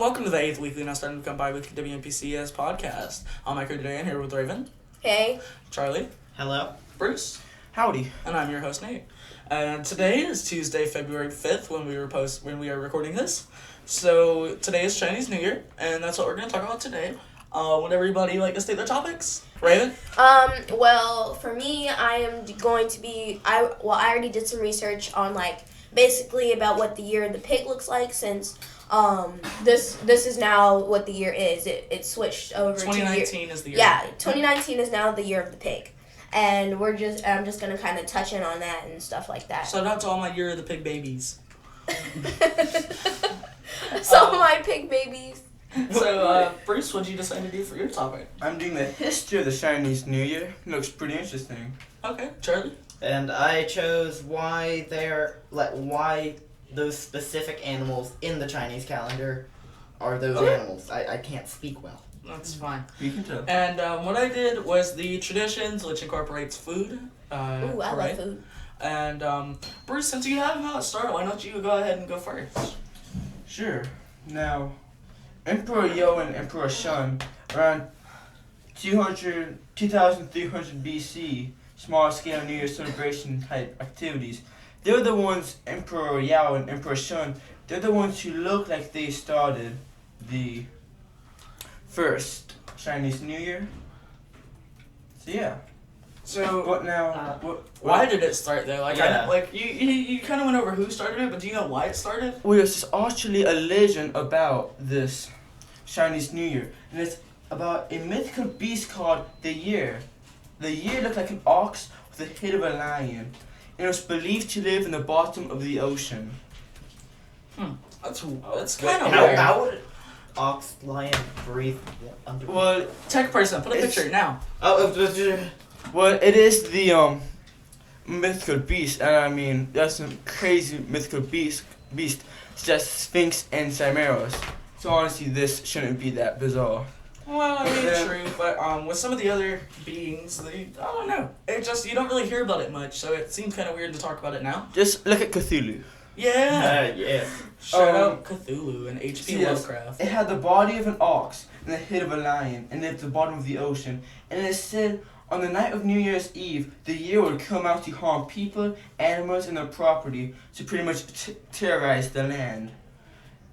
welcome to the 8th weekly, now starting to become bi-weekly WMPCS podcast. I'm Micah today, and here with Raven. Hey. Charlie. Hello. Bruce. Howdy. And I'm your host, Nate. And today is Tuesday, February 5th, when we are recording this. So today is Chinese New Year, and that's what we're going to talk about today. Would everybody like to state their topics? Raven? Well, for me, I am going to be, I already did some research on, basically about what the year of the pig looks like, since, this is now what the year is. It switched over 2019 is the year. Yeah, 2019 is now the year of the pig. And I'm just going to kind of touch in on that and stuff like that. Shout out to all my year of the pig babies. My pig babies. So, Bruce, what did you decide to do for your topic? I'm doing the history of the Chinese New Year. Looks pretty interesting. Okay, Charlie? And I chose why those specific animals in the Chinese calendar are those animals. I can't speak well. That's fine. You can tell. And what I did was the traditions, which incorporates food. Ooh, I love food. And Bruce, since you have how it started, why don't you go ahead and go first? Sure. Now, Emperor Yo and Emperor Shun, around 2300 BC, small-scale New Year celebration type activities. They're the ones, Emperor Yao and Emperor Shun, they're the ones who look like they started the first Chinese New Year. So yeah. So What now? why did it start though? Yeah. You kind of went over who started it, but do you know why it started? Well, there's actually a legend about this Chinese New Year, and it's about a mythical beast called the Year. The Year looked like an ox with the head of a lion, and it was believed to live in the bottom of the ocean. That's kind of How weird. would ox, lion breathe under? Well, Tech person, put a It's- picture now. well, it is the mythical beast, and I mean there's some crazy mythical beast such as Sphinx and Chimeras. So honestly, this shouldn't be that bizarre. Well, I mean, Yeah. true, but with some of the other beings, I don't know. It just, you don't really hear about it much, so it seems kind of weird to talk about it now. Just look at Cthulhu. Yeah. Yeah. Shout out Cthulhu and H.P. Yes. Lovecraft. It had the body of an ox and the head of a lion, and lived at the bottom of the ocean. And it is said on the night of New Year's Eve, the year would come out to harm people, animals, and their property, to pretty much terrorize the land.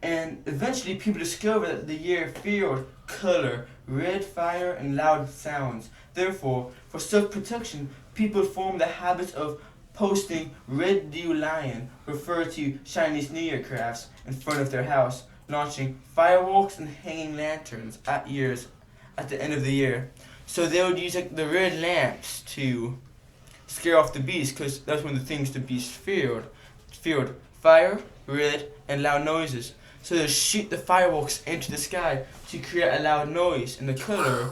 And eventually, people discovered that the year feared color, red fire, and loud sounds. Therefore, for self-protection, people formed the habit of posting red dew lion, referred to Chinese New Year crafts, in front of their house, launching fireworks and hanging lanterns at the end of the year. So they would use the red lamps to scare off the beast, because that's one of the things the beast feared. Fire, red, and loud noises. So they'd shoot the fireworks into the sky to create a loud noise, and the color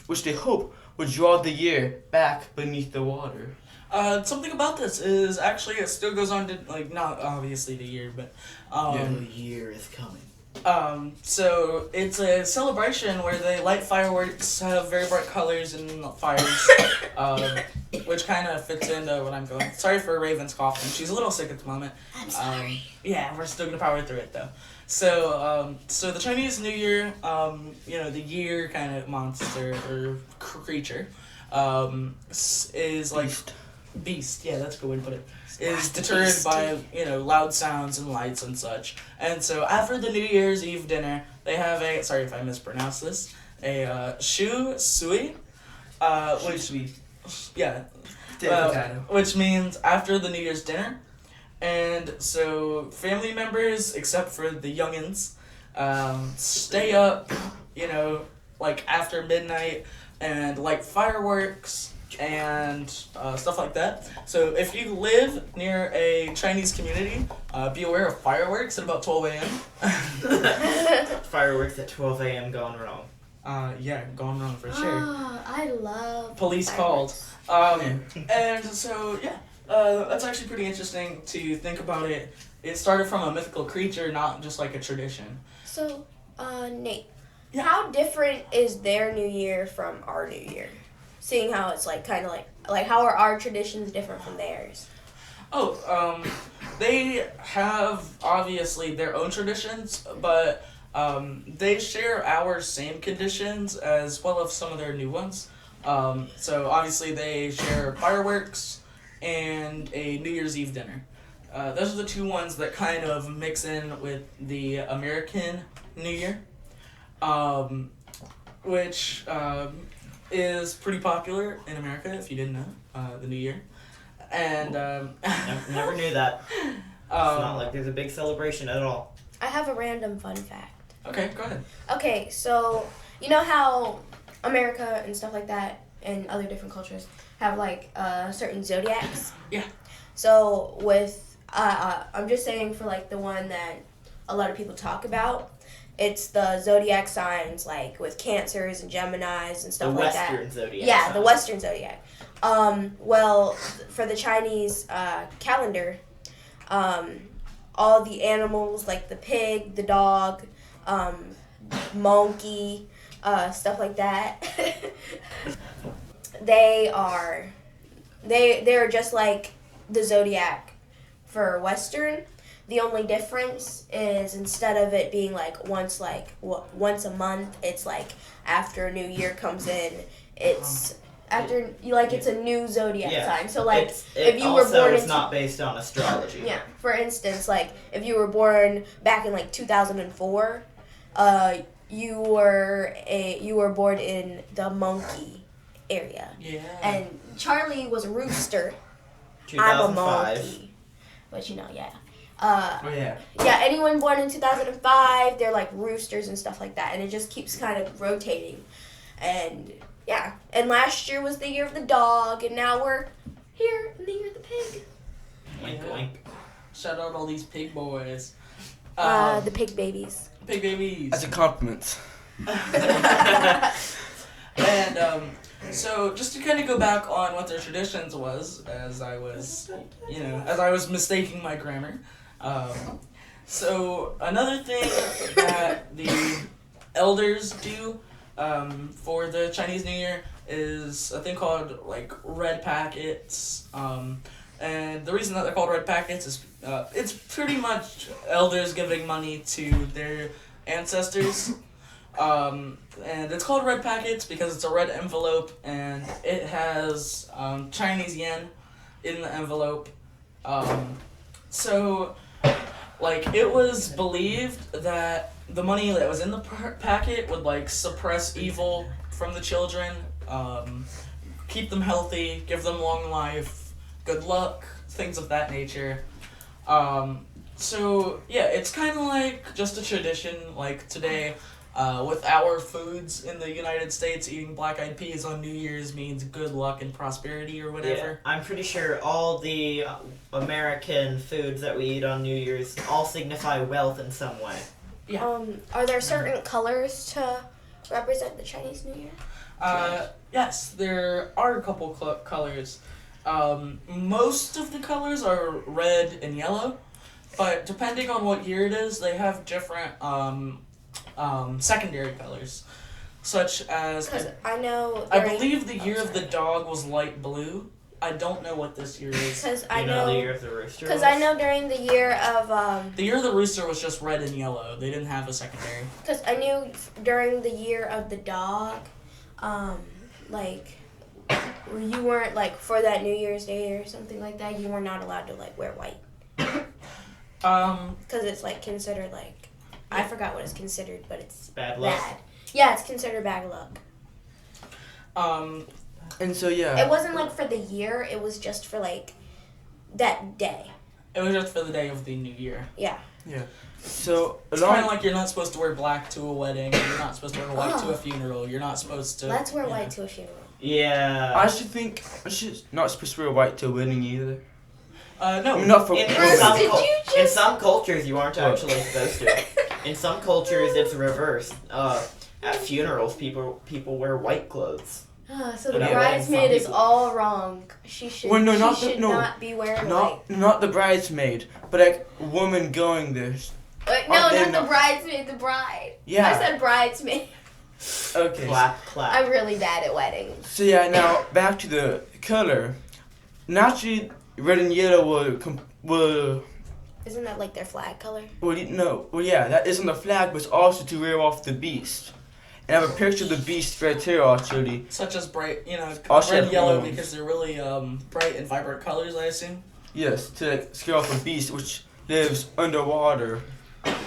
which they hope would draw the year back beneath the water. Something about this is actually it still goes on to, not obviously the year, but The year is coming. so it's a celebration where they light fireworks, have very bright colors and fires, which kind of fits into what I'm going. Sorry for Raven's coughing. She's a little sick at the moment. I'm sorry. Yeah, we're still gonna power through it though. So the Chinese New Year, the year kind of monster or creature, is like beast. Yeah, that's a good way to put it. Is deterred by loud sounds and lights and such. And so after the New Year's Eve dinner, they have a, sorry if I mispronounce this, a shu sui, which means after the New Year's dinner. And so family members, except for the youngins, stay up, after midnight and light fireworks and stuff like that. So if you live near a Chinese community, be aware of fireworks at about 12 a.m. Fireworks at 12 a.m. gone wrong. Yeah, gone wrong for sure. Oh, I love Police fireworks. called. And so, yeah, that's actually pretty interesting to think about it. It started from a mythical creature, not just like a tradition. So, Nate, Yeah. how different is their New Year from our New Year? Seeing how it's kind of like how are our traditions different from theirs? They have obviously their own traditions, but they share our same conditions as well as some of their new ones. So obviously they share fireworks and a New Year's Eve dinner. Those are the two ones that kind of mix in with the American New Year, which is pretty popular in America, if you didn't know, the New Year. And Never knew that. It's not like there's a big celebration at all. I have a random fun fact. Okay, go ahead. Okay, so you know how America and stuff like that and other different cultures have like certain zodiacs? Yeah. So with I'm just saying for like the one that a lot of people talk about, it's the zodiac signs like with Cancers and Geminis and The stuff like that. Western zodiac. Yeah, sign. the Western zodiac. Well, for the Chinese calendar, all the animals like the pig, the dog, monkey, stuff like that. They're just like the zodiac for Western. The only difference is instead of it being like once a month, it's like after New Year comes in, it's after it's a new zodiac sign. So like if you were born it's not based on astrology. Yeah, for instance, like if you were born back in like 2004, you were born in the monkey area. Yeah. And Charlie was a rooster. 2005. I'm a monkey. But yeah. Oh yeah. Yeah, anyone born in 2005, they're like roosters and stuff like that, and it just keeps kind of rotating. And yeah, and last year was the year of the dog, and now we're here in the year of the pig. Wink, Yeah. wink. Shout out all these pig boys. The pig babies. Pig babies. As a compliment. And so just to kind of go back on what their traditions was, as I was mistaking my grammar. So another thing that the elders do for the Chinese New Year is a thing called like red packets. And the reason that they're called red packets is it's pretty much elders giving money to their ancestors. And it's called red packets because it's a red envelope and it has Chinese yen in the envelope. So, like, it was believed that the money that was in the packet would, like, suppress evil from the children, keep them healthy, give them long life, good luck, things of that nature. So, yeah, it's kind of like just a tradition, like today. With our foods in the United States, eating black-eyed peas on New Year's means good luck and prosperity or whatever. Yeah, I'm pretty sure all the American foods that we eat on New Year's all signify wealth in some way. Yeah. Are there certain colors to represent the Chinese New Year? Yes, there are a couple colors. Most of the colors are red and yellow, but depending on what year it is, they have different secondary colors, such as I know. I believe the year of the dog was light blue. I don't know what this year is. Because You know the year of the rooster. Because I know during the year of The year of the rooster was just red and yellow. They didn't have a secondary. Because I knew during the year of the dog, like you weren't like for that New Year's Day or something like that. You were not allowed to like wear white. Because it's like considered like. I forgot what it's considered, but it's Bad luck. bad. Yeah, it's considered bad luck. And so yeah. It wasn't like for the year, it was just for like that day. It was just for the day of the new year. Yeah. Yeah. So It's kind of like you're not supposed to wear black to a wedding. You're not supposed to wear white to a funeral. You're not supposed to. Let's wear white to a funeral. Yeah. I should think I should not supposed to wear white to a wedding either. No. I mean, not for In, Bruce, some did you just- in some cultures, you aren't actually supposed to. In some cultures, it's reversed. At funerals, people wear white clothes. So the Yeah, bridesmaid some is people- all wrong. She should. Well, no, she not should no. not be wearing white. Not the bridesmaid, but like a woman going there. No, Aren't they not the not- bridesmaid. The bride. Yeah. I said bridesmaid. Okay. Clap, clap. I'm really bad at weddings. So yeah, now back to the color. Naturally, red and yellow will Isn't that like their flag color? yeah, that isn't the flag, but it's also to wear off the beast. And I have a picture of the beast right here, actually. Such as bright, Also red and yellow horns. because they're really bright and vibrant colors, I assume. Yes, to scare off a beast which lives underwater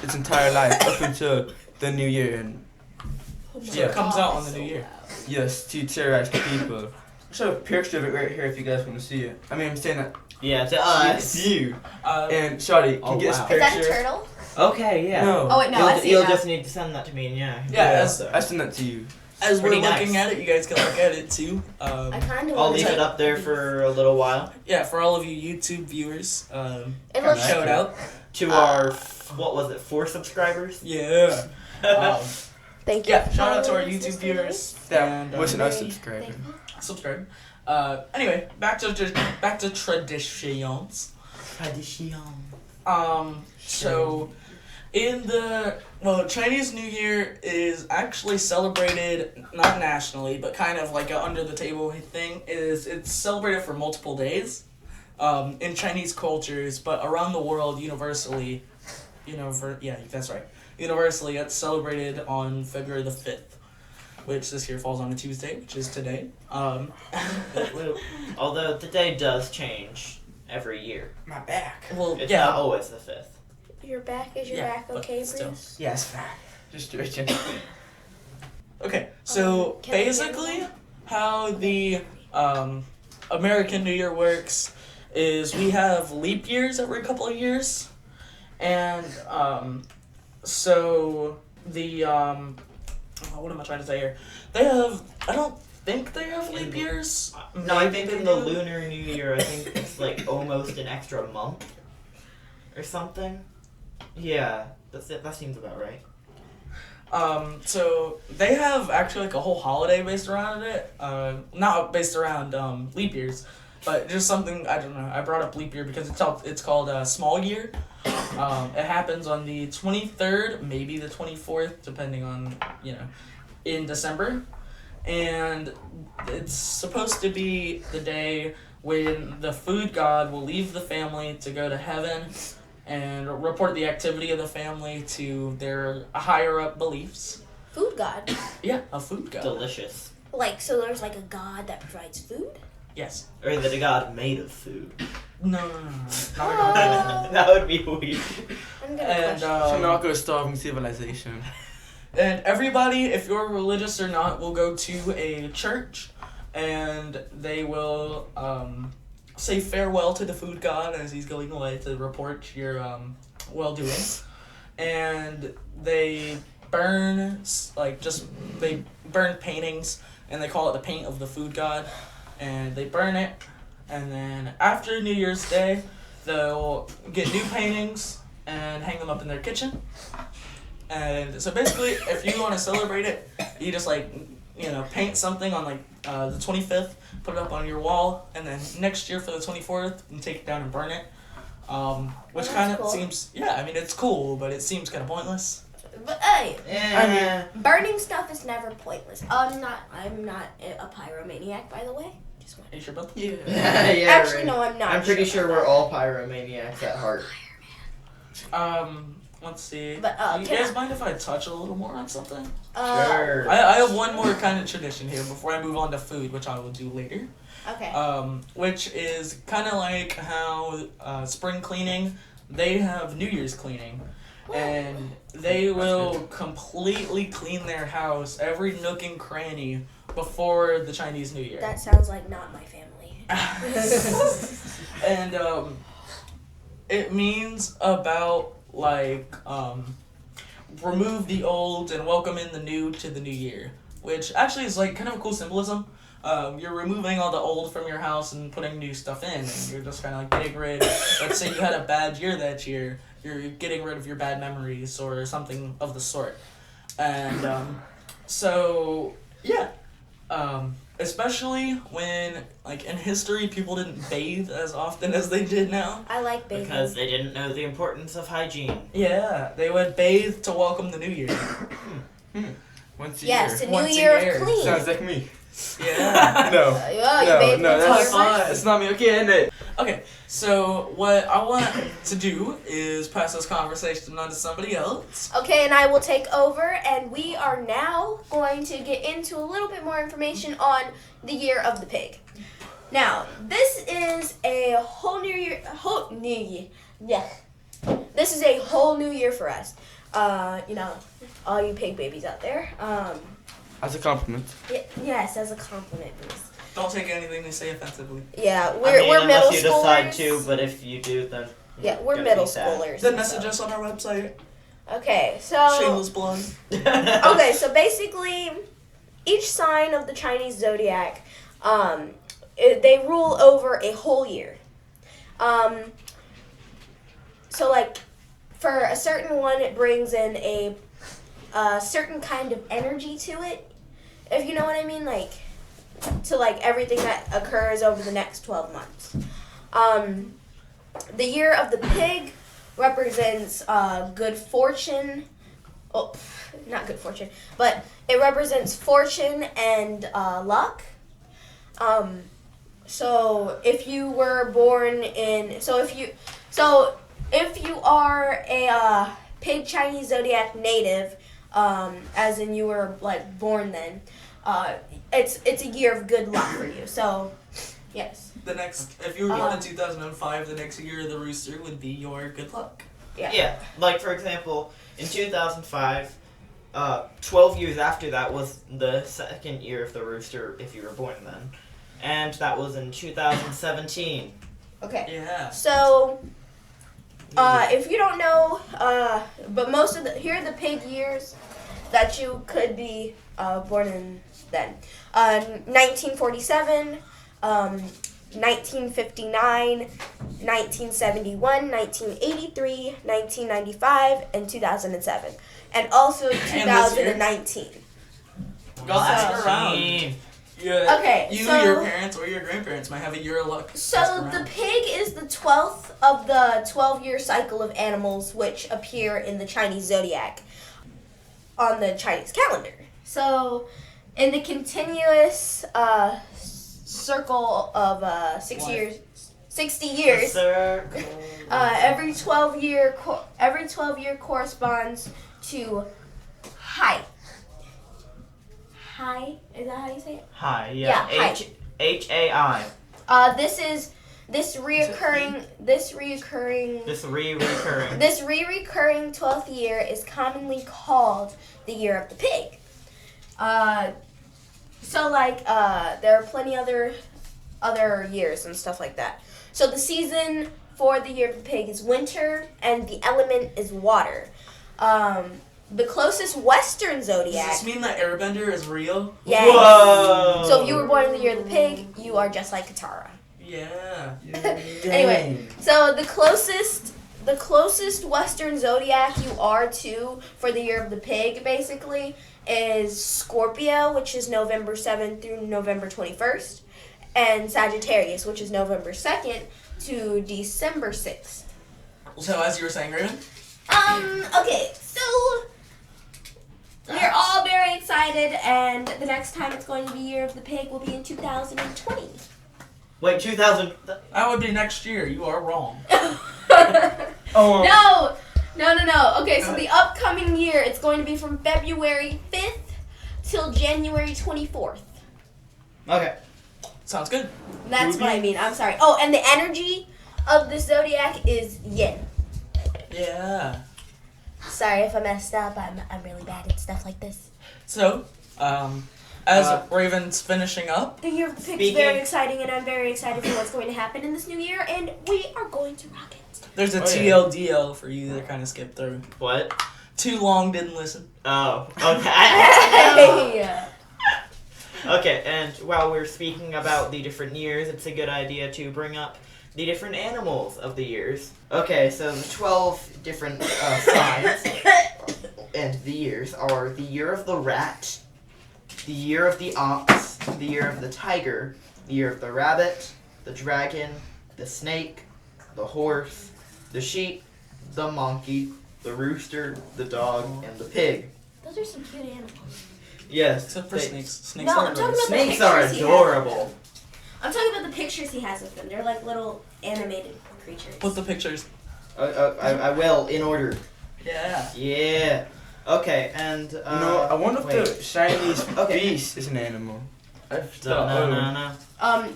its entire life up until the new year. And So it comes out on the new year. yes, to terrorize people. I show a picture of it right here if you guys want to see it. I mean, I'm saying that Yeah, to us. to you. Uh, And Shawty, can you get wow. this Is that a picture? turtle? Okay, yeah. No. Oh wait, no, I see You'll that. just need to send that to me, and yeah. I send that to you. as we're Pretty looking nice. at it, you guys can look at it too. I kind of. I'll leave it up there for a little while. Yeah, for all of you YouTube viewers, It looks. shout out. To our, what was it, 4 subscribers? Yeah. Thank you. Yeah, shout out to our Following us, YouTube listening. viewers. That And, wasn't us Thank subscribing. you. subscribe. Anyway, back to traditions. Tradition. So Chinese New Year is actually celebrated not nationally, but kind of like a under the table thing. It's celebrated for multiple days, in Chinese cultures, but around the world, universally, that's right. Universally, it's celebrated on February the 5th, which this year falls on a Tuesday, which is today. Although the day does change every year. My back. Well, It's yeah. not always the 5th. Your back is your Yeah, back, but okay, still. Bruce? Yes, back. Just stretching. Okay, so can I get basically, one? how the American New Year works is we have leap years every couple of years, and so the what am I trying to say here? I don't think they have leap years. No, I think Maybe in they the do. Lunar New Year, I think it's like almost an extra month or something. Yeah, that seems about right. So they have actually like a whole holiday based around it. Not based around leap years, but just something I don't know. I brought up leap year because it's called small year. It happens on the 23rd, maybe the 24th, depending on in December, and it's supposed to be the day when the food god will leave the family to go to heaven and report the activity of the family to their higher up beliefs. Food god. Yeah, a food god. Delicious. Like, so there's like a god that provides food? Yes. Or is it a god made of food? No. Not a god. That would be weird. I'm gonna And question. Shanaka is starving civilization. and everybody, if you're religious or not, will go to a church, and they will say farewell to the food god as he's going away to report your well-doing, and they burn they burn paintings, and they call it the paint of the food god, and they burn it, and then after New Year's Day, they'll get new paintings and hang them up in their kitchen. And so basically, if you want to celebrate it, you just paint something on the 25th, put it up on your wall, and then next year for the 24th, you take it down and burn it. Which That's kind of cool. seems, it's cool, but it seems kind of pointless. But hey, Yeah. burning stuff is never pointless. I'm not a pyromaniac, by the way. Just want. Are you sure about that? Yeah. Yeah, Actually, right. no, I'm not. I'm pretty sure we're all pyromaniacs at heart. Let's see. But, Do you can guys I- mind if I touch a little more on something? Sure. I have one more kind of tradition here before I move on to food, which I will do later. Okay. Which is kind of like how spring cleaning, they have New Year's cleaning. And they will completely clean their house, every nook and cranny, before the Chinese New Year. That sounds like not my family. And it means about remove the old and welcome in the new to the new year, which actually is kind of a cool symbolism. You're removing all the old from your house and putting new stuff in, and you're just kind of getting rid. Let's say you had a bad year that year, you're getting rid of your bad memories or something of the sort. And especially when in history people didn't bathe as often as they did now. I like bathing. Because they didn't know the importance of hygiene. Yeah, they would bathe to welcome the new year. Once a Yes, year. a new Once a year year. of clean. Sounds like me. Yeah. No. Yeah, you No, made no, once a that's year fine. first. It's not me. Okay, end it. Okay, so what I want to do is pass this conversation on to somebody else. Okay, and I will take over, and we are now going to get into a little bit more information on the year of the pig. Now, this is a whole new year. Yeah. This is a whole new year for us. All you pig babies out there. As a compliment. Yes, as a compliment, please. Don't take anything they say offensively. Yeah, I we're mean, middle unless you decide schoolers. to, but if you do, then Yeah, we're gonna middle be sad. schoolers. Then message us on our website. Okay, so Shameless plug. okay, so basically, each sign of the Chinese zodiac, they rule over a whole year. So like, for a certain one, it brings in a certain kind of energy to it, if you know what I mean, like, to like everything that occurs over the next 12 months. The year of the pig represents good fortune. Oh, not good fortune, but it represents fortune and luck. So if you were born in, if you are a pig Chinese zodiac native, as in you were like born then, it's a year of good luck for you. So, yes. If you were born in 2005, the next year of the rooster would be your good luck. Yeah. Yeah, like for example, in 2005, 12 years after that was the second year of the rooster if you were born then. And that was in 2017. Okay. Yeah. So, if you don't know, but here are the pig years that you could be born in then. 1947, 1959, 1971, 1983, 1995, and 2007. And also 2019. Go ask around. Gene. Yeah. Okay, You, so- your parents, or your grandparents might have a year of luck. Ask So around. the pig is the 12th of the 12-year cycle of animals which appear in the Chinese zodiac on the Chinese calendar. So in the continuous circle of 60 years, Circle. every 12 year corresponds to height. Hi, is that how you say it? Hi, Yeah, yeah. hi. H-A-I. This reoccurring This recurring. This re-recurring 12th year is commonly called the year of the pig. There are plenty other years and stuff like that. So the season for the year of the pig is winter, and the element is water. The closest Western Does zodiac. this mean that Airbender is real? Yes. Whoa! So if you were born in the year of the pig, you are just like Katara. Yeah. Anyway, so the closest Western zodiac you are to for the year of the pig, basically, is Scorpio, which is November 7th through November 21st, and Sagittarius, which is November 2nd to December 6th. So as you were saying, Raven? Okay, so we're all very excited, and the next time it's going to be Year of the Pig will be in 2020. Wait, 2000. That would be next year. You are wrong. Oh. No. Okay, so the upcoming year, it's going to be from February 5th till January 24th. Okay. Sounds good. That's what I mean. I'm sorry. Oh, and the energy of the zodiac is yin. Yeah. Sorry if I messed up. I'm really bad at stuff like this. So, as Raven's finishing up, The Year of the Pig is Speaking- very exciting, and I'm very excited for what's going to happen in this new year, and we are going to rock it. there's a Oh, yeah. TLDL for you that kind of skipped through. What? Too long, didn't listen. Oh, okay. Hey! Okay, and while we're speaking about the different years, it's a good idea to bring up the different animals of the years. Okay, so the 12 different signs and the years are the year of the rat, the year of the ox, the year of the tiger, the year of the rabbit, the dragon, the snake, the horse, the sheep, the monkey, the rooster, the dog, and the pig. Those are some cute animals. Yes. Except for they- snakes. Snakes No, are I'm talking gross. about- Snakes are pictures he has. adorable. I'm talking about the pictures he has of them. They're like little animated creatures. Put the pictures. I will in order. Yeah. Yeah. Okay, and I wonder if the Chinese Okay. beast is an animal. No, no, no.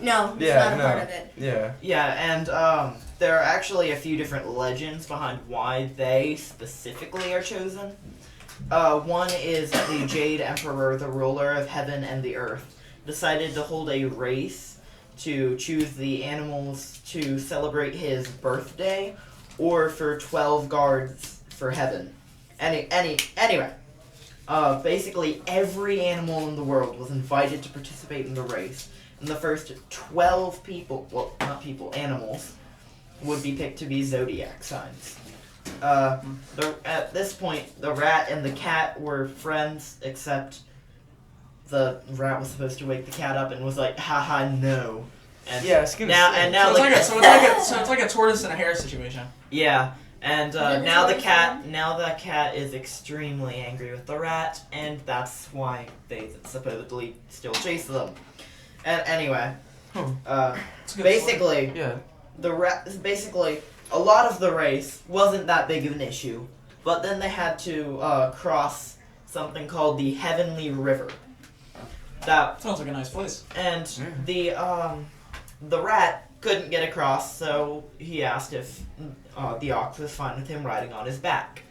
No, it's Yeah, not a no. part of it. Yeah. Yeah, and there are actually a few different legends behind why they specifically are chosen. One is that the Jade Emperor, the ruler of heaven and the earth, decided to hold a race to choose the animals to celebrate his birthday, or for 12 guards for heaven. Anyway. Basically every animal in the world was invited to participate in the race, and the first 12 people, well, not people, animals, would be picked to be zodiac signs. At this point, the rat and the cat were friends, except the rat was supposed to wake the cat up and was like, haha, no. And Yeah, it's gonna now, say. and now, So like, it's like a tortoise and a hare situation. yeah, and Then now the it's cat is extremely angry with the rat, and that's why they supposedly still chase them. And anyway, It's a good story. basically, Yeah. basically a lot of the race wasn't that big of an issue, but then they had to cross something called the Heavenly River. That Sounds like a nice place. and the rat couldn't get across, so he asked if the ox was fine with him riding on his back.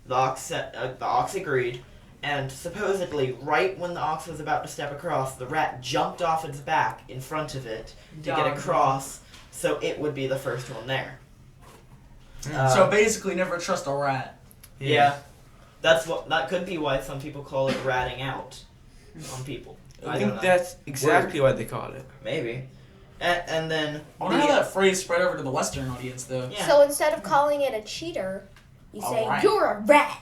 The ox agreed, and supposedly, right when the ox was about to step across, the rat jumped off its back in front of it to get Dog. across, so it would be the first one there. So basically, never trust a rat. Yeah, that could be why some people call it ratting out on people. I don't think know. that's exactly what they call it. Maybe, and then I wonder how that phrase spread over to the Western audience, though. yeah, So instead of calling it a cheater, you say, Alright. you're a rat.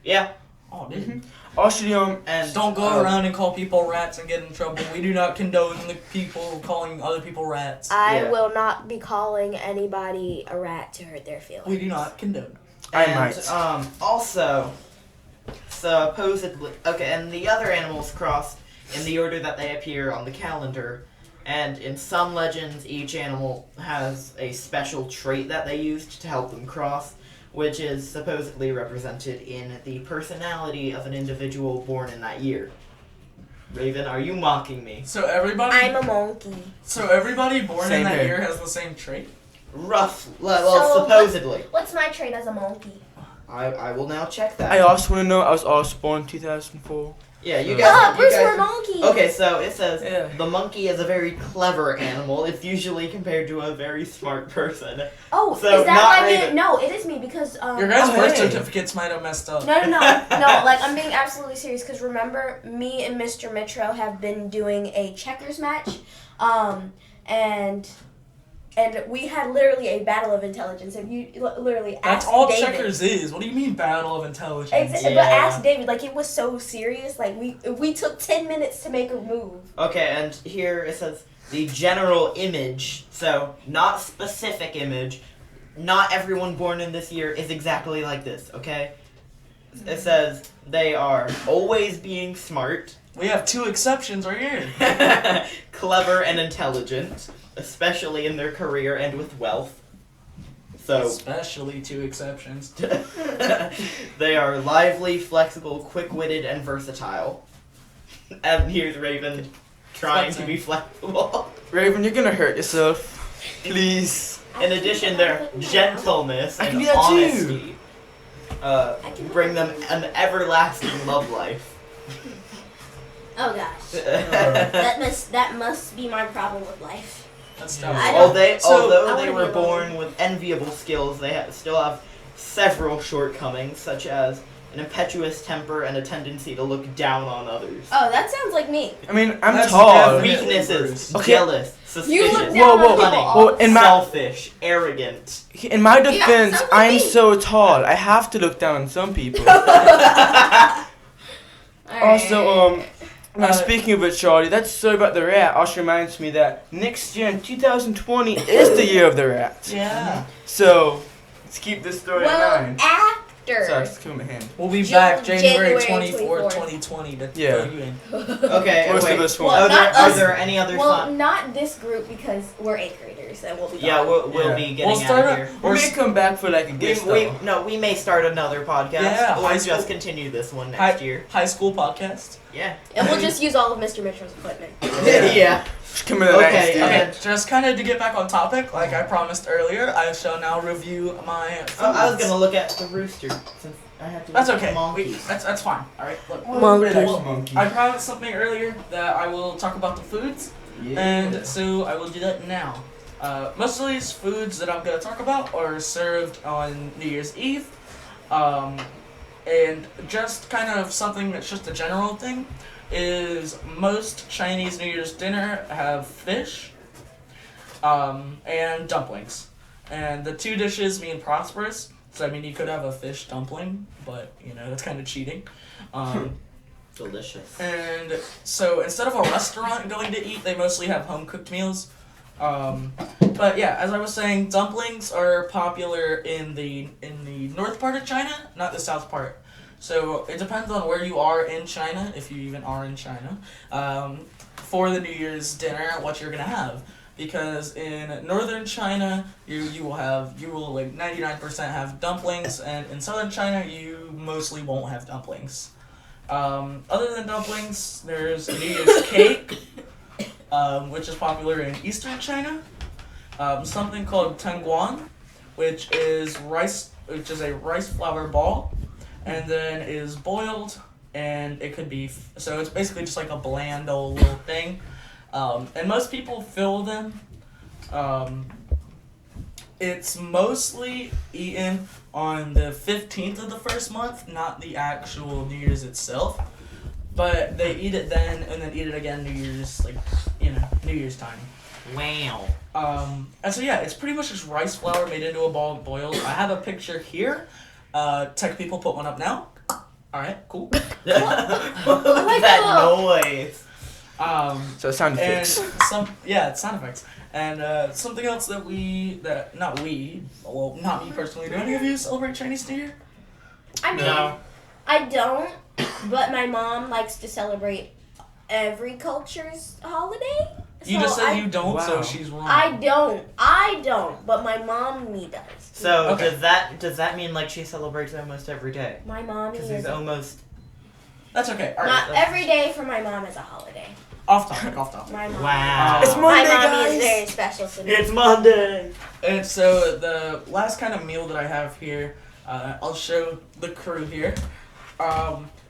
yeah, Oh, dude. Actually, and Don't go around and call people rats and get in trouble. We do not condone the people calling other people rats. I Yeah. will not be calling anybody a rat to hurt their feelings. We do not condone. I And, might. Also, supposedly, okay, and the other animals crossed in the order that they appear on the calendar. And in some legends, each animal has a special trait that they used to help them cross, which is supposedly represented in the personality of an individual born in that year. Raven, are you mocking me? So everybody, I'm a monkey. born Same in that here. year has the same trait. Well, So, supposedly. What's my trait as a monkey? I will now check that. I also want to know. I was also born in 2004. Yeah, you Ah, guys. Ah, you Bruce, guys we're monkeys. Okay, so it says Yeah. the monkey is a very clever animal. It's usually compared to a very smart person. Oh, So, is that not why Raven. No, it is me because Your guys' Oh, birth hey. certificates might have messed up. No, like I'm being absolutely serious because remember, me and Mr. Mitro have been doing a checkers match, and we had literally a battle of intelligence. If you literally That's asked all David, checkers is. What do you mean battle of intelligence? But Yeah. ask David, like it was so serious. Like we took 10 minutes to make a move. Okay, and here it says the general image. So not specific image. Not everyone born in this year is exactly like this. Okay. It says they are always being smart, We have two exceptions right here. clever, and intelligent, especially in their career and with wealth. So Especially two exceptions. they are lively, flexible, quick-witted, and versatile. And here's Raven trying to be flexible. Raven, you're gonna hurt yourself. Please. In addition, their gentleness I can and do that too. honesty bring them an everlasting love life. Oh gosh, that must be my problem with life. That's Yeah. tough. I don't- Although I they wanna were be alone. born with enviable skills, they still have several shortcomings, such as an impetuous temper and a tendency to look down on others. Oh, that sounds like me. I mean, I'm That's tall. definitely- Weaknesses: Okay. jealous, You look suspicious, down Whoa, on whoa. people. cunning, Well, in my selfish, arrogant. in my defense, sounds like I'm me. so tall. I have to look down on some people. Also, now speaking of it, Charlie, that story about the rat also reminds me that next year in 2020 is the year of the rat. Yeah. So let's keep this story in well, mind. after. Sorry, it's coming in. We'll be Ju- back January January 24th, 24th. 2020 to Yeah. throw you in. Okay, Most wait. of us Well, won't. not Are us. there any other Well, fun? not this group because we're 8th graders and we'll be Yeah, gone. we'll Yeah. be getting We'll out start of a- here. We We're may come back for like a guest star. We may start another podcast. Yeah, or high just school- continue this one Hi- next year. High school podcast. Yeah. And we'll just use all of Mr. Mitchell's equipment. Yeah. Just come in the Okay, next year. Okay, just kind of to get back on topic, like I promised earlier, I shall now review my foods. I was gonna look at the rooster since I have to. That's look at okay. monkeys. That's fine. All right. Look. Monkeys. Monkey. I promised something earlier that I will talk about the foods, Yeah. and so I will do that now. Most of these foods that I'm gonna talk about are served on New Year's Eve, and just kind of something that's just a general thing is most Chinese New Year's dinner have fish, and dumplings, and the two dishes mean prosperous. So I mean, you could have a fish dumpling, but you know that's kind of cheating. Delicious. And so instead of a restaurant going to eat, they mostly have home cooked meals. But yeah, as I was saying, dumplings are popular in the north part of China, not the south part. So it depends on where you are in China, if you even are in China, for the New Year's dinner, what you're gonna have. Because in northern China, you will like 99% have dumplings, and in southern China, you mostly won't have dumplings. Other than dumplings, there's New Year's cake, which is popular in eastern China. Something called tenguan, which is a rice flour ball, and then is boiled, and it could be so it's basically just like a bland old little thing. And most people fill them. It's mostly eaten on the 15th of the first month, not the actual New Year's itself. But they eat it then, and then eat it again New Year's, New Year's time. Wow. And so yeah, it's pretty much just rice flour made into a ball and boiled. I have a picture here. Tech people, put one up now. Alright, cool. What was that noise? So sound And effects. it's sound effects. And something else not me personally. Do any of you celebrate Chinese New Year? I mean, No. I don't, but my mom likes to celebrate every culture's holiday. You So just said I- you don't, so Wow. she's wrong. I don't, but my mommy does. So Okay. does that mean like she celebrates almost every day? My mommy Because is it's almost. That's okay. Alright, not that's- every day for my mom is a holiday. off topic. My mom. Wow. It's My Monday, mommy guys. is very special to me. It's Monday. And so the last kind of meal that I have here, I'll show the crew here.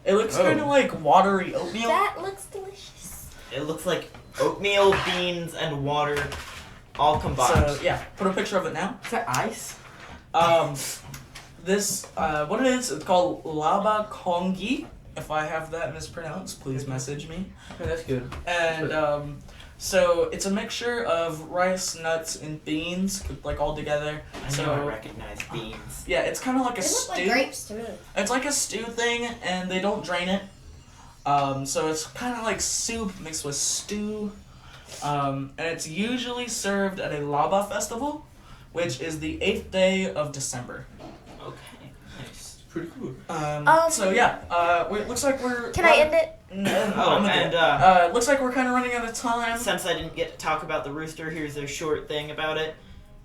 It looks Oh. kind of like watery oatmeal. That looks delicious. It looks like oatmeal, beans, and water all combined. So yeah, put a picture of it now. Is that ice? This what it is? It's called laba kongi. If I have that mispronounced, please message me. Oh, that's good. And so it's a mixture of rice, nuts, and beans cooked like all together. I know So I recognize beans. yeah, it's kind of like a They look stew. like grapes to me. It's like a stew thing, and they don't drain it. So it's kind of like soup mixed with stew. And it's usually served at a Laba festival, which is the 8th day of December. Okay, nice. Pretty cool. So yeah, it looks like we're. Can I end it? No, Oh, I'm and good. Looks like we're kind of running out of time. since I didn't get to talk about the rooster, here's a short thing about it.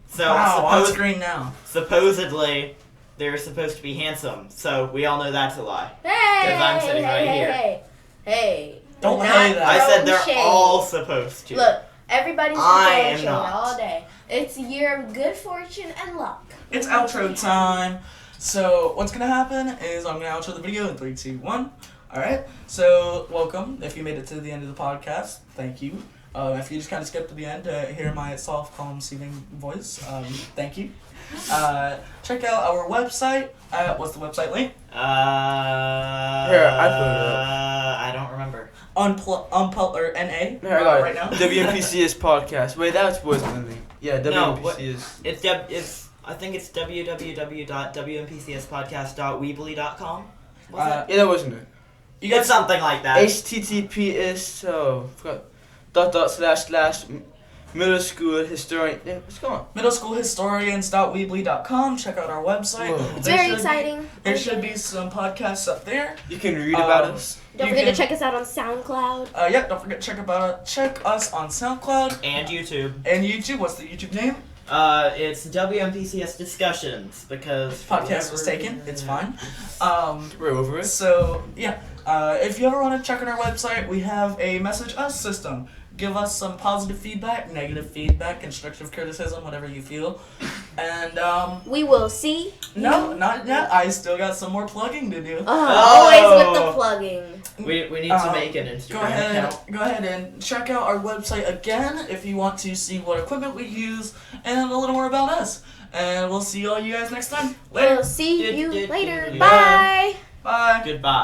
So Wow, on suppose- screen now. supposedly they're supposed to be handsome, so we all know that's a lie. Hey! 'Cause I'm sitting right hey, here. Hey! Don't Not hey that. I said they're shade. all supposed to. Look, everybody's I throwing am shade not. all day. It's a year of good fortune and luck. It's outro time. So what's gonna happen is I'm gonna outro the video in 3, 2, 1. All right. So welcome. If you made it to the end of the podcast, thank you. If you just kind of skipped to the end to hear my soft, calm, soothing voice, thank you. Check out our website. What's the website link? Here, I put it up. I don't remember. Or NA Here, I got right it. now. WMPCS podcast. Wait, that wasn't the link. Yeah, No, what- WMPCS. I think it's www.wmpcspodcast.weebly.com. Yeah, that wasn't it. You It's guys, something like that. HTTPS. So forgot. // Middle school historian. Yeah, what's going on? Middleschoolhistorians.weebly.com. Check out our website. Whoa. It's There very should- exciting. There should be some podcasts up there. You can read about Um, us. Don't You forget can- to check us out on SoundCloud. Yeah, don't forget to check us on SoundCloud And YouTube. and YouTube. What's the YouTube name? It's WMPCS Discussions because Podcast was taken. It's fine. We're over it. So yeah, if you ever want to check on our website, we have a message us system. Give us some positive feedback, negative feedback, constructive criticism, whatever you feel. And We will see. no, not yet. I still got some more plugging to do. Always with the plugging. We need to make an Go Instagram ahead, account. go ahead and check out our website again if you want to see what equipment we use and a little more about us. And we'll see all you guys next time. Later. We'll see you later. Yeah. Bye. Bye. Goodbye.